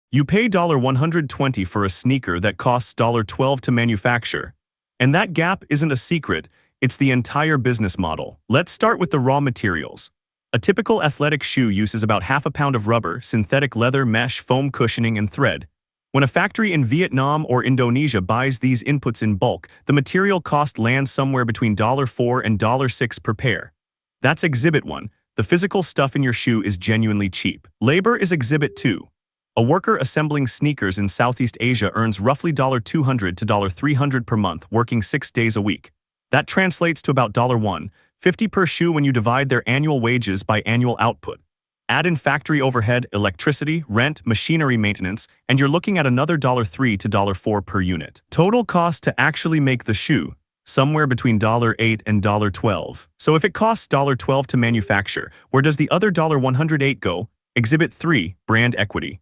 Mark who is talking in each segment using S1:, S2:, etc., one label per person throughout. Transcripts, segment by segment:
S1: You pay $120 for a sneaker that costs $12 to manufacture. And that gap isn't a secret, it's the entire business model. Let's start with the raw materials. A typical athletic shoe uses about half a pound of rubber, synthetic leather, mesh, foam cushioning, and thread. When a factory in Vietnam or Indonesia buys these inputs in bulk, the material cost lands somewhere between $4 and $6 per pair. That's Exhibit 1. The physical stuff in your shoe is genuinely cheap. Labor is Exhibit 2. A worker assembling sneakers in Southeast Asia earns roughly $200 to $300 per month, working 6 days a week. That translates to about $150 per shoe when you divide their annual wages by annual output. Add in factory overhead, electricity, rent, machinery maintenance, and you're looking at another $3 to $4 per unit. Total cost to actually make the shoe, somewhere between $8 and $12. So if it costs $12 to manufacture, where does the other $108 go? Exhibit 3, brand equity.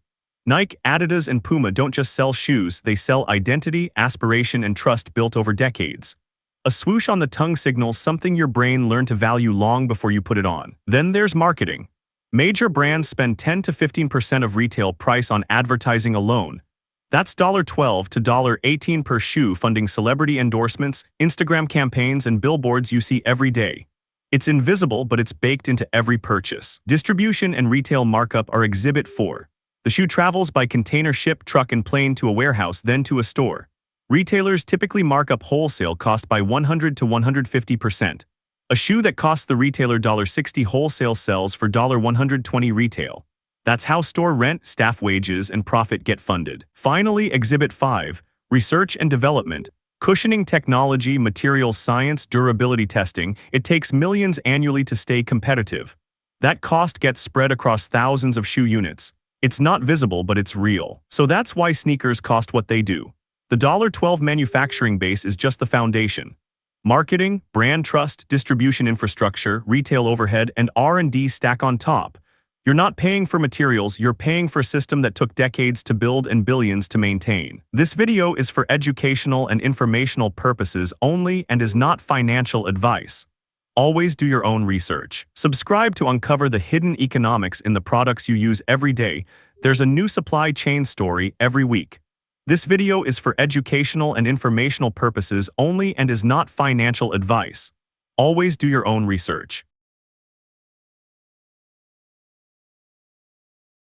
S1: Nike, Adidas, and Puma don't just sell shoes, they sell identity, aspiration, and trust built over decades. A swoosh on the tongue signals something your brain learned to value long before you put it on. Then there's marketing. Major brands spend 10 to 15% of retail price on advertising alone. That's $12 to $18 per shoe, funding celebrity endorsements, Instagram campaigns, and billboards you see every day. It's invisible, but it's baked into every purchase. Distribution and retail markup are Exhibit 4. The shoe travels by container, ship, truck, and plane to a warehouse, then to a store. Retailers typically mark up wholesale cost by 100 to 150%. A shoe that costs the retailer $60 wholesale sells for $120 retail. That's how store rent, staff wages, and profit get funded. Finally, Exhibit 5, research and development. Cushioning technology, materials science, durability testing, it takes millions annually to stay competitive. That cost gets spread across thousands of shoe units. It's not visible, but it's real. So that's why sneakers cost what they do. The $12 manufacturing base is just the foundation. Marketing, brand trust, distribution infrastructure, retail overhead, and R&D stack on top. You're not paying for materials, you're paying for a system that took decades to build and billions to maintain. This video is for educational and informational purposes only and is not financial advice. Always do your own research. Subscribe to uncover the hidden economics in the products you use every day. There's a new supply chain story every week. This video is for educational and informational purposes only and is not financial advice. Always do your own research.